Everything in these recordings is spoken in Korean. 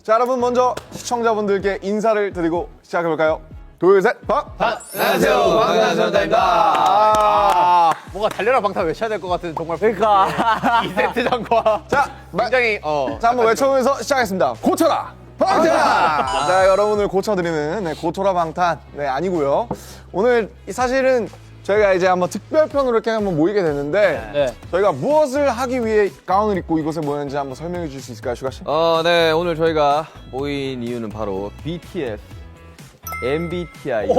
자, 여러분 먼저 시청자분들께 인사를 드리고 시작해볼까요? 둘, 셋, 안녕하세요, 방탄소년단입니다. 뭔가 달려라 방탄 외쳐야 될 것 같은 정말 그러니까 2세트전과 자, 굉장히 자, 한번 외쳐보면서 시작하겠습니다. 고쳐라! 방탄! 자, 여러분을 고쳐드리는 고쳐라 방탄. 네, 아니고요. 오늘 사실은 저희가 이제 한번 특별편으로 이렇게 한번 모이게 됐는데 저희가 무엇을 하기 위해 가운을 입고 이곳에 모였는지 한번 설명해 주실 수 있을까요, 슈가 씨? 네, 오늘 저희가 모인 이유는 바로 BTS, MBTI.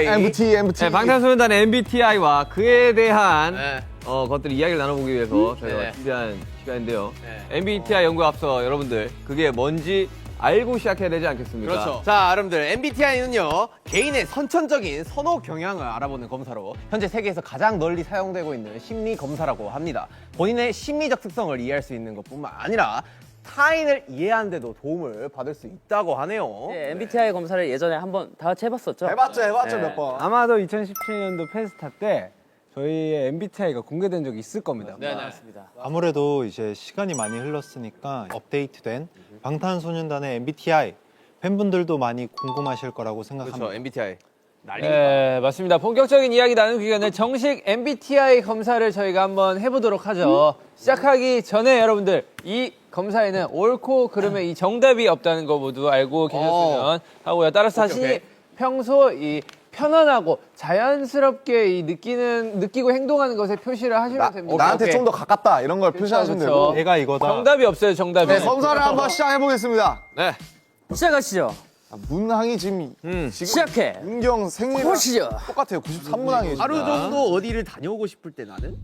MBT. 네, 방탄소년단 MBTI와 그에 대한 네. 것들 이야기를 나눠보기 위해서 저희가 준비한 시간인데요. MBTI 연구에 앞서 여러분들 그게 뭔지 알고 시작해야 되지 않겠습니까? 그렇죠. 자, 여러분들 MBTI는요 개인의 선천적인 선호 경향을 알아보는 검사로 현재 세계에서 가장 널리 사용되고 있는 심리 검사라고 합니다. 본인의 심리적 특성을 이해할 수 있는 것뿐만 아니라 타인을 이해하는 데도 도움을 받을 수 있다고 하네요. 네, MBTI 검사를 예전에 한번 다 같이 해봤었죠? 해봤죠, 네. 몇 번. 아마도 2017년도 페스타 때 저희의 MBTI가 공개된 적이 있을 겁니다. 네, 맞습니다. 아무래도 이제 시간이 많이 흘렀으니까 업데이트된 방탄소년단의 MBTI 팬분들도 많이 궁금하실 거라고 생각합니다. 그렇죠. MBTI. 네, 맞습니다. 본격적인 이야기 나누기 전에 정식 MBTI 검사를 저희가 한번 해보도록 하죠. 시작하기 전에 여러분들 이 검사에는 옳고 그름에 이 정답이 없다는 거 모두 알고 계셨으면 하고요. 따라서 자신이 평소 이 편안하고 자연스럽게 이 느끼고 행동하는 것에 표시를 하시면 됩니다. 나한테 좀 더 가깝다 이런 걸 표시하시면 그렇죠. 되고. 내가 이거다. 정답이 없어요, 정답이. 네, 검사를 한번 시작해보겠습니다. 네. 시작하시죠. 문항이 지금 시작해. 문경 생일이랑 보시죠. 똑같아요. 93문항이에요. 하루 정도 어디를 다녀오고 싶을 때 나는?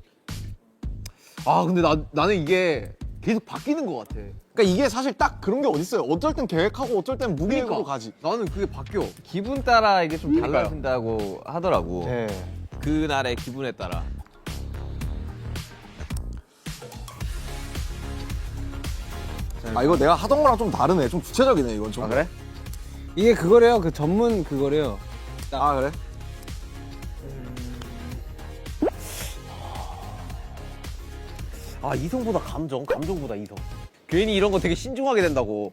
아 근데 나는 이게 계속 바뀌는 것 같아. 그러니까 이게 사실 딱 그런 게 어딨어요. 어쩔 땐 계획하고 어쩔 땐 무계획으로 가지. 나는 그게 바뀌어. 기분 따라 이게 좀 달라진다고 하더라고. 네. 그날의 기분에 따라. 아, 이거 내가 하던 거랑 좀 다르네. 좀 구체적이네, 이건 좀. 아 그래? 이게 그거래요, 그 전문 그거래요. 아, 그래? 아 이성보다 감정보다 이성. 괜히 이런 거 되게 신중하게 된다고.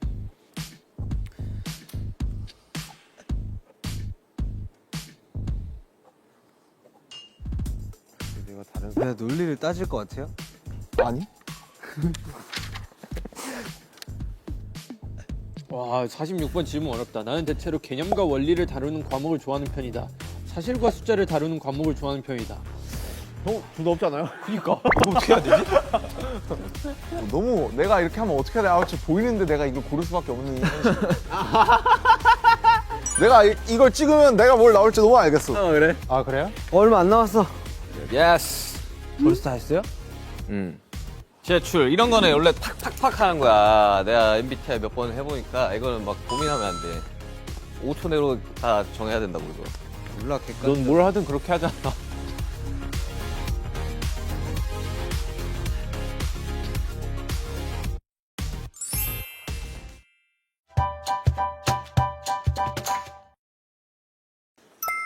내가 다른 내가 논리를 따질 것 같아요? 아니? 와, 46번 질문 어렵다. 나는 대체로 개념과 원리를 다루는 과목을 좋아하는 편이다. 사실과 숫자를 다루는 과목을 좋아하는 편이다. 형 둘 다 없잖아요. 그니까. 너무 내가 이렇게 하면 어떻게 나올지 보이는데 내가 이걸 고를 수밖에 없는 현실. 내가 이걸 찍으면 내가 뭘 나올지 너무 알겠어. 그래? 아 그래요? 얼마 안 남았어. 예스. 벌써 다 했어요? 제출 이런 거는 원래 탁탁탁 하는 거야. 내가 MBTI 몇 번 해보니까 이거는 막 고민하면 안 돼. 5초 내로 다 정해야 된다고 이거. 몰라, 객관. 넌 뭘 하든 그렇게 하잖아.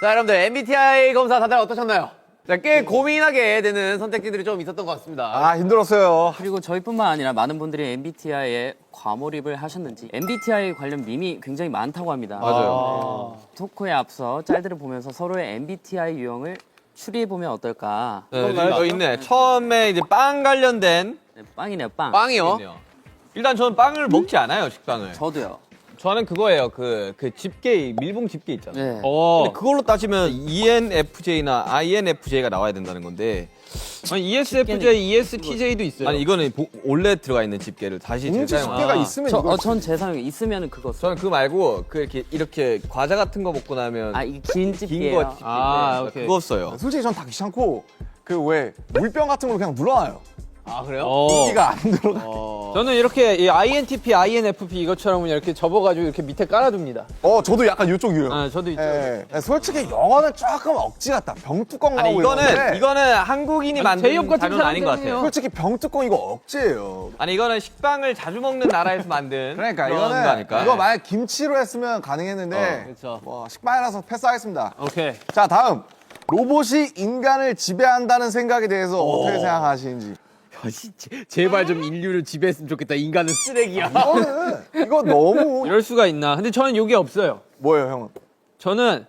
자, 여러분들 MBTI 검사 다들 어떠셨나요? 자, 꽤 고민하게 되는 선택지들이 좀 있었던 것 같습니다. 아, 힘들었어요. 그리고 저희뿐만 아니라 많은 분들이 MBTI에 과몰입을 하셨는지 MBTI 관련 밈이 굉장히 많다고 합니다. 맞아요. 토크에 앞서 짤들을 보면서 서로의 MBTI 유형을 추리해보면 어떨까. 저 있네. 처음에 이제 빵 관련된 네, 빵이네요, 빵. 빵이요? 있네요. 일단 저는 빵을 먹지 않아요, 식빵을. 저도요. 저는 그거예요. 그 집게, 밀봉 집게 있잖아요. 네. 근데 그걸로 따지면 ENFJ나 INFJ가 나와야 된다는 건데. 아니, ESFJ, ESTJ도 있어요. 아니, 이거는 원래 들어가 있는 집게를 다시 공지 재사용. 집게가 있으면 이거 전 재사용에 있으면 그거 써. 저는 그거 말고 그 이렇게 과자 같은 거 먹고 나면 아, 이게 긴 집게예요. 긴 거 집게. 아, 오케이. 그거 써요. 솔직히 전 다 귀찮고 그 왜 물병 같은 걸로 그냥 물어놔요. 아, 그래요? 공기가 안 들어가. 저는 이렇게 이 INTP, INFP 이것처럼 그냥 이렇게 접어가지고 이렇게 밑에 깔아둡니다. 저도 약간 이쪽 유형. 아, 저도 있죠. 예. 솔직히 영어는 조금 억지 같다. 병뚜껑 아니 나오고 이러는데 이거는 한국인이 만든 제이홉 같은 자료는 아닌 것 사람들이에요. 같아요. 솔직히 병뚜껑 이거 억지예요. 아니 이거는 식빵을 자주 먹는 나라에서 만든 그러니까 그런 이거는 거 아닐까? 이거 만약 김치로 했으면 가능했는데 그렇죠. 뭐 식빵이라서 패스하겠습니다. 오케이. 자, 다음 로봇이 인간을 지배한다는 생각에 대해서 어떻게 생각하시는지. 제발 좀 인류를 지배했으면 좋겠다. 인간은 쓰레기야. 이거 너무 이럴 수가 있나? 근데 저는 요게 없어요. 뭐예요, 형은? 저는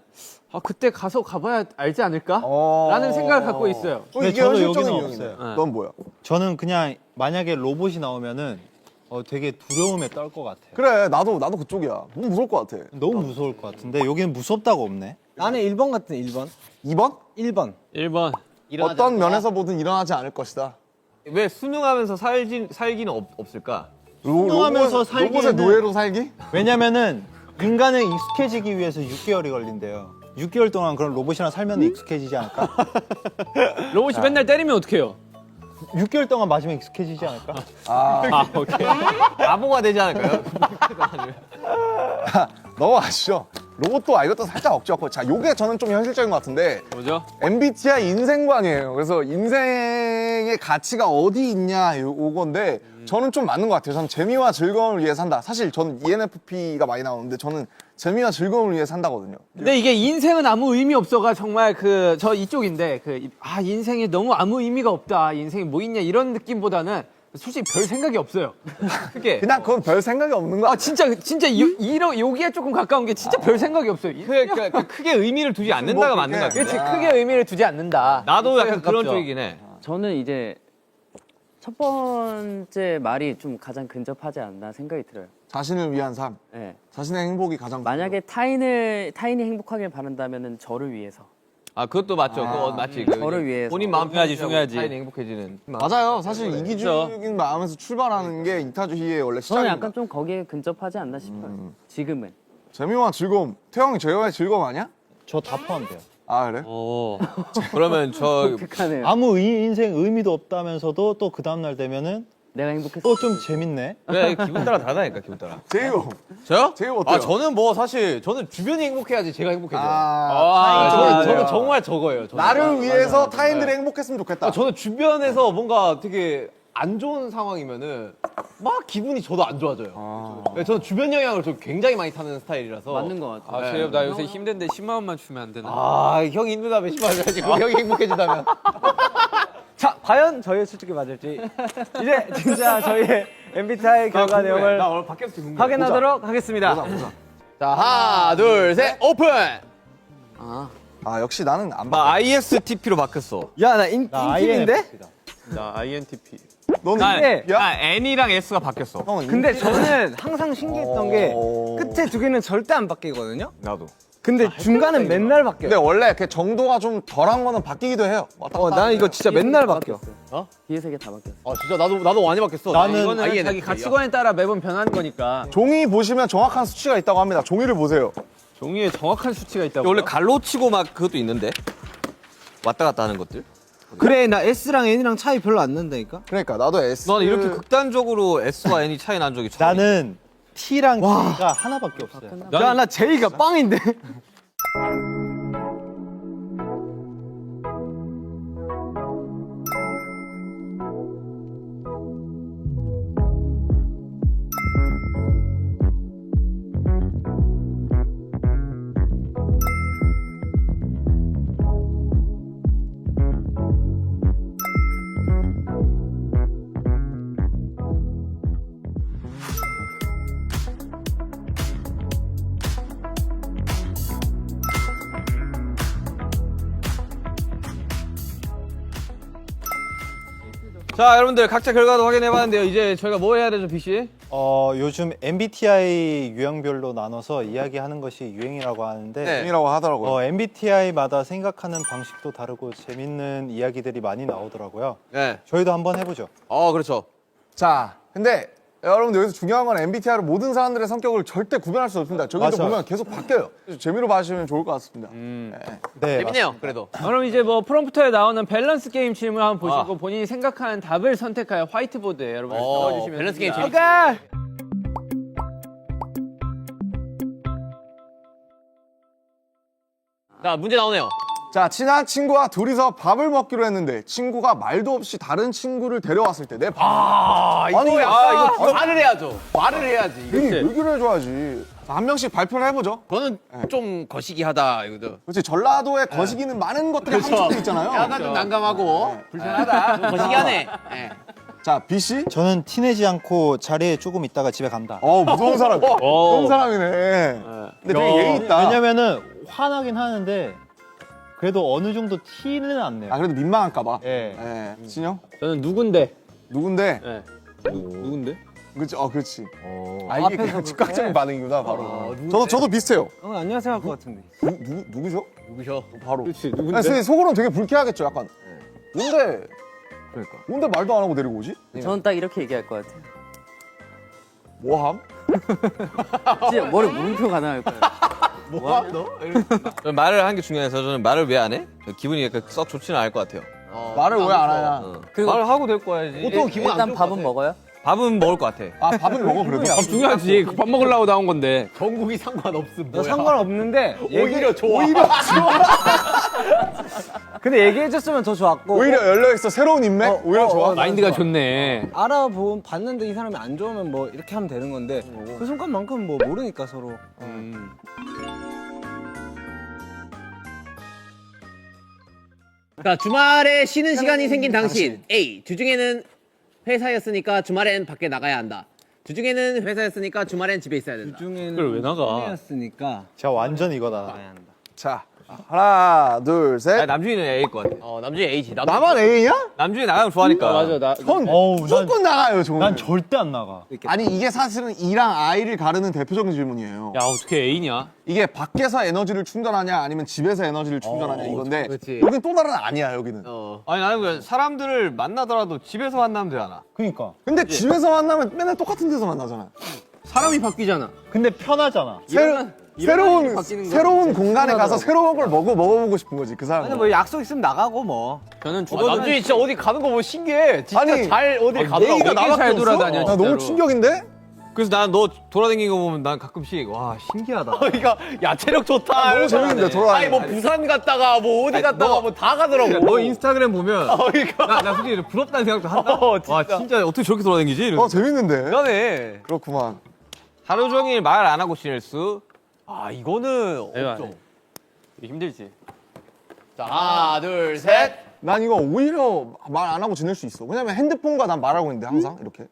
그때 가봐야 알지 않을까? 라는 생각을 갖고 있어요. 이게 저도 현실적인 여기는 이유이네. 없어요. 넌 뭐야? 저는 그냥 만약에 로봇이 나오면은 되게 두려움에 떨 것 같아요. 그래, 나도 그쪽이야. 너무 무서울 것 같아. 너무 무서울 것 같은데 여기는 무섭다고 없네. 나는 1번 같은 1번. 2번? 1번. 1번. 어떤 면에서 보든 일어나지 않을 것이다. 왜 수능하면서 살기는 없을까? 수능하면서 로봇의 살기에는- 노예로 살기? 왜냐면은 인간은 익숙해지기 위해서 6개월이 걸린대요. 6개월 동안 그런 로봇이랑 살면 익숙해지지 않을까? 로봇이 맨날 때리면 어떡해요? 6개월 동안 맞으면 익숙해지지 않을까? 오케이. 바보가 되지 않을까요? 넘어가시죠. 로봇도 이것도 살짝 억지였고. 자, 요게 저는 좀 현실적인 것 같은데 뭐죠? MBTI 인생관이에요. 그래서 인생의 가치가 어디 있냐 요건데 저는 좀 맞는 것 같아요. 저는 재미와 즐거움을 위해 산다. 사실 저는 ENFP가 많이 나오는데 저는 재미와 즐거움을 위해 산다거든요. 근데 이게 인생은 아무 의미 없어가 정말 저 이쪽인데 인생에 너무 아무 의미가 없다. 인생이 뭐 있냐 이런 느낌보다는 솔직히 별 생각이 없어요. 그게 그냥 그건 별 생각이 없는 거야. 진짜 여기에 조금 가까운 게 진짜 별 생각이 없어요. 그러니까 크게 의미를 두지 않는다가 맞는 것 같아. 그렇지 크게 의미를 두지 않는다. 나도 약간 가깝죠. 그런 쪽이긴 해. 저는 이제 첫 번째 말이 좀 가장 근접하지 않나 생각이 들어요. 자신을 위한 삶, 네. 자신의 행복이 가장 만약에 타인이 행복하길 바란다면은 저를 위해서. 아 그것도 맞죠. 그거 맞지. 그 저를 위해서. 본인 마음 중요하지, 편하고 중요하지. 타인이 행복해지는. 맞아요. 사실 이기주의적인 마음에서 출발하는 게 이타주의의 원래 저는 시작입니다. 약간 좀 거기에 근접하지 않나 싶어요. 지금은. 재미와 즐거움. 태형이 재미와 즐거움 아니야? 저 다 포함돼요. 아 그래? 그러면 저 독특하네요. 아무 인생 의미도 없다면서도 또 그 다음날 되면은 내가 행복했어. 또 좀 재밌네. 그래 기분 따라 다르다니까 기분 따라. 제이오. 저요? 제이오 어때요? 저는 뭐 사실 저는 주변이 행복해야지 제가 행복해져요. 저는 정말 저거예요. 저는. 나를 위해서 타인들이 행복했으면 좋겠다. 저는 주변에서 뭔가 되게 안 좋은 상황이면은 막 기분이 저도 안 좋아져요. 네, 저는 주변 영향을 좀 굉장히 많이 타는 스타일이라서. 맞는 것 같아요. 제이홉 나 요새 힘든데 10만 원만 주면 안 되나? 형이 힘들다면 심하게 형이 행복해진다면. 자, 과연 저희의 추측이 맞을지 이제 진짜 저희의 MBTI 결과 내용을 나 오늘 밖에서 궁금해. 확인하도록 하겠습니다. 보자. 자, 하나, 둘, 셋, 오픈! 아 역시 나는 안 나 봐. ISTP로 바뀌었어. 야, 나 인팁인데? INFP다. 나 INTP. 너는 나 N이랑 S가 바뀌었어. 형은 근데 저는 항상 신기했던 게 어. 끝에 두 개는 절대 안 바뀌거든요. 나도. 근데 중간은 맨날 바뀌어요. 근데 원래 이렇게 정도가 좀 덜한 거는 바뀌기도 해요. 왔다 갔다 나는 이거 진짜 맨날 바뀌어. 뒤에 세 개 다 바뀌었어. 아, 진짜 나도 많이 바뀌었어. 나는 이거는 INFP 야. 자기 가치관에 따라 매번 변하는 거니까. 종이 보시면 정확한 수치가 있다고 합니다. 종이를 보세요. 종이에 정확한 수치가 있다고. 원래 갈로 치고 막 그것도 있는데 왔다 갔다 하는 것들. 그래, 나 S랑 N이랑 차이 별로 안 난다니까? 그러니까 나도 S. 난 이렇게 극단적으로 S와 N이 차이 난 적이 처음. 나는 T랑 J가 하나밖에 없어요. 야, 나 J가 빵인데? 자 여러분들 각자 결과도 확인해봤는데요. 이제 저희가 뭐 해야 되죠, BC? 요즘 MBTI 유형별로 나눠서 이야기하는 것이 유행이라고 하는데 네. 이라고 하더라고요. MBTI마다 생각하는 방식도 다르고 재밌는 이야기들이 많이 나오더라고요. 네. 저희도 한번 해보죠. 그렇죠. 자, 근데 여러분들 여기서 중요한 건 MBTI로 모든 사람들의 성격을 절대 구별할 수 없습니다. 저기도 맞아. 보면 계속 바뀌어요. 그래서 재미로 봐주시면 좋을 것 같습니다. 네, 재밌네요, 그래도. 그럼 이제 뭐 프롬프트에 나오는 밸런스 게임 질문 한번 보시고 본인이 생각하는 답을 선택하여 화이트보드에 여러분 적어주시면 밸런스 게임 됩니다. 재밌 자, 문제 나오네요. 자, 친한 친구와 둘이서 밥을 먹기로 했는데 친구가 말도 없이 다른 친구를 데려왔을 때 내 밥. 이거 약간 말을 해야죠. 말을 해야지. 이거. 얘기를 해줘야지. 자, 한 명씩 발표를 해보죠. 그거는 좀 거시기하다, 이거죠. 그렇지, 전라도에 거시기는 많은 것들이 함축돼 있잖아요. 약간 좀 난감하고 불편하다. 좀 거시기하네. 예. 자, B 씨. 저는 티내지 않고 자리에 조금 있다가 집에 간다. 무서운 사람. 무서운 사람이네. 근데 되게 예의 있다. 왜냐면은 화나긴 하는데 그래도 어느 정도 티는 안 내요. 아, 그래도 민망할까봐. 예. 진영? 저는 누군데? 누군데? 네. 누군데? 그치, 그렇지. 앞에서 이게 그냥 즉각적인 반응이구나, 바로. 누군데? 저도 비슷해요. 안녕하세요 할 것 같은데. 누구죠? 누구셔? 바로. 그렇지, 아니, 누군데? 속으로는 되게 불쾌하겠죠, 약간. 뭔데? 그러니까. 뭔데 말도 안 하고 데리고 오지? 저는 딱 이렇게 얘기할 것 같아요. 뭐함? 진짜 머리 물음표 가능할 거예요. 뭐함, 너? 저는 말을 한 게 중요해서 저는 말을 왜 안 해? 기분이 약간 썩 좋지는 않을 것 같아요. 말을 왜 안 하냐? 그리고 말을 하고 될 거야지. 보통 기분 안 일단 좋을 것 밥은 같아. 먹어요? 밥은 먹을 것 같아. 아, 밥은 먹어, 그래도. 밥 중요하지. 밥 먹으려고 나온 건데. 전국이 상관없음. 나 상관없는데 오히려 좋아. 근데 얘기해줬으면 더 좋았고. 오히려 열려있어, 새로운 인맥? 오히려 좋아. 마인드가 좋네. 봤는데 이 사람이 안 좋으면 뭐 이렇게 하면 되는 건데 그 순간만큼 뭐 모르니까 서로. 자, 주말에 쉬는 시간이 생긴 당신. A. 주중에는 회사였으니까 주말엔 밖에 나가야 한다. 주중에는 회사였으니까 주말엔 집에 있어야 된다. 중에는 그걸 왜 나가? 였으니까 제가 완전 이거다. 자, 하나, 둘, 아니, 셋. 남준이는 A일 것 같아. 남준이 A지. 나만 A냐? 남준이 나가면 좋아하니까. 맞아, 나. 전 무조건 나가요, 저는. 난 절대 안 나가. 아니, 이게 사실은 E랑 I를 가르는 대표적인 질문이에요. 야, 어떻게 A냐? 이게 밖에서 에너지를 충전하냐, 아니면 집에서 에너지를 충전하냐, 이건데. 그렇지. 여긴 또 다른 아니야, 여기는. 아니 나는 그냥 사람들을 만나더라도 집에서 만나면 되잖아. 그러니까. 근데 집에서 만나면 맨날 똑같은 데서 만나잖아. 사람이 바뀌잖아. 근데 편하잖아. 새로운 공간에 가서 새로운 걸 먹어보고 싶은 거지, 그 사람. 아니 뭐 약속 있으면 나가고 뭐. 저는 남준이 진짜 어디 가는 거 보면 신기해. 진짜 아니, 잘 어디 가더라고. 얘기가 나밖에 잘 없어? 돌아다녀, 나 진짜로. 너무 충격인데? 그래서 난 너 돌아다니는 거 보면 난 가끔씩 와 신기하다. 그러니까 야 체력 좋다. 너무 재밌는데, 아니 돌아다니는 뭐 부산 갔다가 뭐 어디 갔다가 뭐 다 가더라고. 너 인스타그램 보면 그러니까. 나 솔직히 부럽다는 생각도 한다. 진짜. 와 진짜 어떻게 저렇게 돌아다니지? 이러면서. 재밌는데? 그러네. 그렇구만. 하루 종일 말 안 하고 지낼 수. 아 이거는 내가 없죠. 안 해. 힘들지. 자 하나 둘 셋. 난 이거 오히려 말 안 하고 지낼 수 있어. 왜냐면 핸드폰과 난 말하고 있는데, 항상, 이렇게.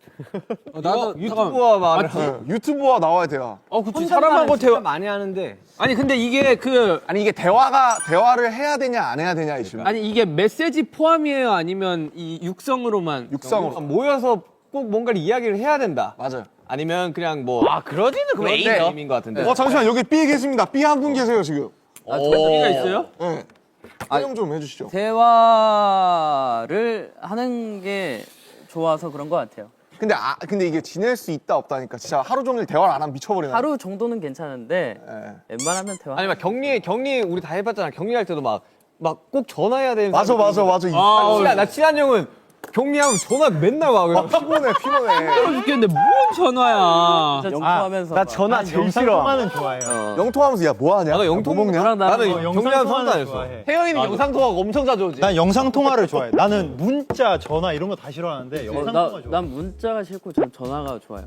나도 유튜브와 말을 네, 유튜브와 나와야 돼요. 그치. 사람하고 대화. 많이 하는데. 아니, 근데 이게 아니, 이게 대화를 해야 되냐, 안 해야 되냐, 이슈. 아니, 이게 메시지 포함이에요? 아니면 이 육성으로만? 육성으로. 모여서 꼭 뭔가를 이야기를 해야 된다. 맞아요. 아니면 그냥 뭐 그러지는 그럼 그런 A죠. 느낌인 것 같은데. 잠시만, 여기 B 계십니다. B 한 분 계세요, 지금. B가 있어요? 네. 설명 좀 해주시죠. 대화를 하는 게 좋아서 그런 것 같아요. 근데 이게 지낼 수 있다, 없다니까. 진짜 하루 종일 대화를 안 하면 미쳐버리네. 하루 정도는 괜찮은데 네. 웬만하면 대화. 아니 막 격리 우리 다 해봤잖아. 격리할 때도 막 꼭 전화해야 되는. 맞아. 나 친한 형은 격리하면 전화 맨날 와. 그래서 피곤해. 죽겠는데 뭔 전화야. 진짜 영통하면서 나 전화 제일 싫어. 통화는 좋아해요. 영통하면서, 야, 뭐 하냐? 나도 영통 뭐 먹냐? 저랑 나는 나는 격리하면 선도 안 했어. 좋아해. 태영이는 영상 통화가 엄청 자주 오지. 난 영상 통화를 좋아해. 나는 문자, 전화 이런 거 다 싫어하는데 영상 통화 좋아해. 난 문자가 싫고 전 전화가 좋아요.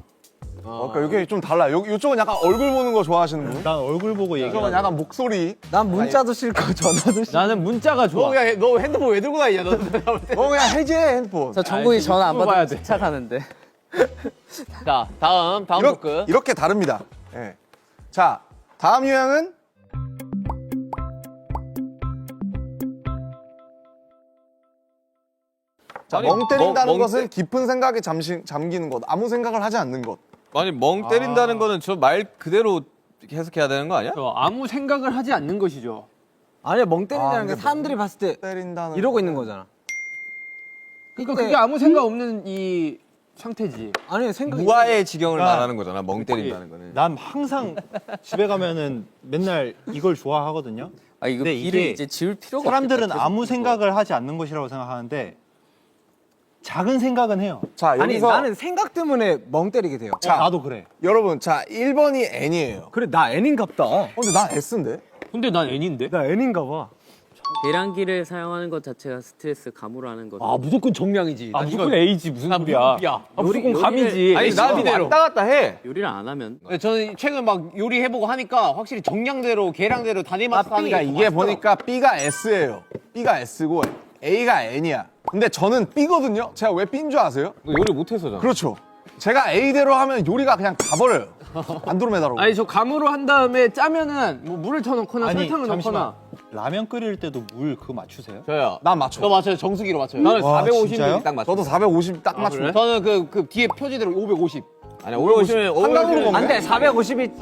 그러니까 이게 좀 달라. 이쪽은 약간 얼굴 보는 거 좋아하시는 분. 난 얼굴 보고 이쪽은 얘기하는 약간 목소리. 난 문자도 싫고 전화도 싫고. 나는 문자가 좋아. 너 핸드폰 왜 들고 다니냐 너. 그냥 해지해, 핸드폰. 저 정국이 전화 안 봐야 받으면 돼. 집착하는데. 자 다음 토크. 이렇게 다릅니다. 예. 자, 다음 유형은 자, 아니, 멍 때린다는 멍 것은 깊은 생각에 잠기는 것, 아무 생각을 하지 않는 것. 아니 멍 때린다는 거는 저 말 그대로 해석해야 되는 거 아니야? 아무 생각을 하지 않는 것이죠. 아니야 멍 때린다는 근데 게 사람들이 봤을 때 때린다는 이러고 있는 거잖아. 그러니까 그게 아무 생각 없는 이 상태지. 아니 생각. 무아의 지경을 야. 말하는 거잖아. 멍 때린다는 거는. 난 항상 집에 가면은 맨날 이걸 좋아하거든요. 아 이거 근데 비를 이게 이제 지울 필요가 사람들은 없겠다. 아무 생각을 하지 않는 것이라고 생각하는데 작은 생각은 해요. 자, 아니 여기서 나는 생각 때문에 멍 때리게 돼요. 자, 나도 그래. 여러분, 자, 1번이 N이에요. 그래 나 N인갑다. 근데 난 S인데? 근데 난 N인데? 나 N인가 봐. 계량기를 사용하는 것 자체가 스트레스 감으로 하는 거. 아 무조건 정량이지. 무조건 A지 무슨 소리야. 야. 무조건 감이지. 아니 나 왔다 갔다 해. 요리를 안 하면 저는 최근 막 요리해보고 하니까 확실히 정량대로 계량대로 다니마스 하는 게 그러니까 이게 보니까 B가 S예요. B가 S고 A가 N이야. 근데 저는 B거든요. 제가 왜 B인 줄 아세요? 요리 못해서잖아. 그렇죠. 제가 A대로 하면 요리가 그냥 가버려요. 안드로메다로. 아니 저 감으로 한 다음에 짜면은 뭐 물을 더 넣거나 설탕을 넣거나. 라면 끓일 때도 물 그거 맞추세요? 저요. 난 맞춰. 저 맞춰요. 정수기로 맞춰요. 나는 와, 450 진짜요? ml 딱 맞춰. 저도 450 딱 맞춰. 그래? 저는 그 뒤에 표지대로 550. 아니 550은 한강으로 먹네. 안 돼, 450이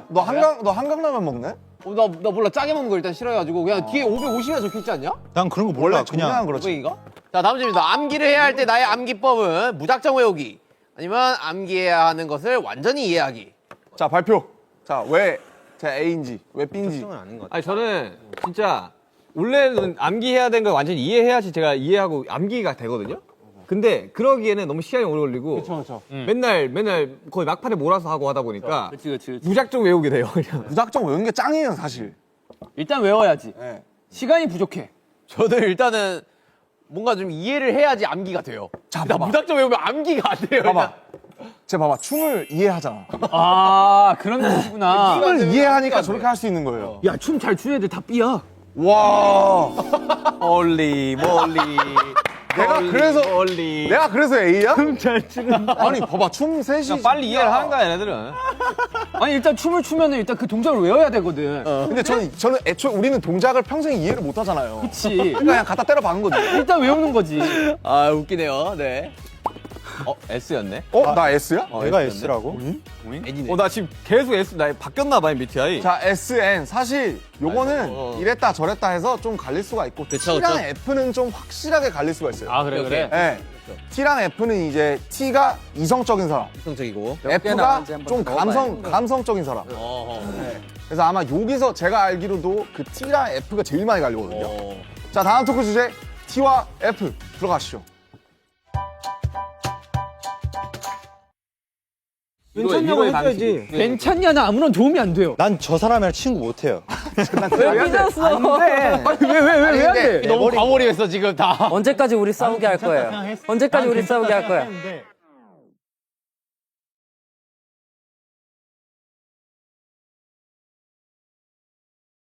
너 한강라면 먹네? 나 몰라. 짜게 먹는 거 일단 싫어해가지고 그냥 뒤에 550이나 적혀있지 않냐? 난 그런 거 몰라. 원래 정량은 그냥 그렇지. 고객인가? 자, 다음 질문입니다. 암기를 해야 할 때 나의 암기법은 무작정 외우기 아니면 암기해야 하는 것을 완전히 이해하기. 자, 발표. 자, 왜 제가 A인지, 왜 B인지. 아니 저는 진짜 원래는 암기해야 되는 걸 완전히 이해해야지 제가 이해하고 암기가 되거든요. 근데 그러기에는 너무 시간이 오래 걸리고 맨날 거의 막판에 몰아서 하고 하다 보니까 그렇지. 무작정 외우게 돼요. 그냥. 무작정 외우는 게 짱이에요, 사실. 일단 외워야지. 네. 시간이 부족해. 저는 일단은 뭔가 좀 이해를 해야지 암기가 돼요. 자, 나 봐봐. 무작정 외우면 암기가 안 돼요. 봐봐. 쟤 봐봐. 춤을 이해하잖아. 아 그런 뜻이구나. 춤을 이해하니까 저렇게 할 수 있는 거예요. 야 춤 잘 추는 애들 다 B야. 와. 멀리 내가 그래서 A야? 춤 잘 추는. 아니, 봐봐. 춤 셋이. 빨리 이해를 하는 거야 얘네들은. 아니 일단 춤을 추면은 일단 그 동작을 외워야 되거든. 근데 저는 애초에 우리는 동작을 평생 이해를 못 하잖아요. 그치. 그러니까 그냥 갖다 때려 박은 거지. 일단 외우는 거지. 아, 웃기네요. 네. S였네. 나 S야? 내가 S라고? 나 지금 계속 S 나 바뀌었나 봐 MBTI. 자, SN. 사실 요거는 이랬다 저랬다 해서 좀 갈릴 수가 있고 T랑 F는 좀 확실하게 갈릴 수가 있어요. 아 그래 그래. 네. T랑 F는 이제 T가 이성적인 사람, 이성적이고. F가 나왔는지 한번 좀 먹어봐요. 감성적인 사람. 네. 그래서 아마 여기서 제가 알기로도 그 T랑 F가 제일 많이 갈리거든요. 자, 다음 토크 주제 T와 F 들어가시죠. 괜찮냐고 해줘야지. 괜찮냐 나 아무런 도움이 안 돼요. 난 저 사람이랑 친구 못 해요. 왜 삐졌어? 안 돼. 왜 안 돼? 너무 과몰입했어 지금 다. 언제까지 우리 싸우게 할 거예요? 언제까지 우리 싸우게 할 거야?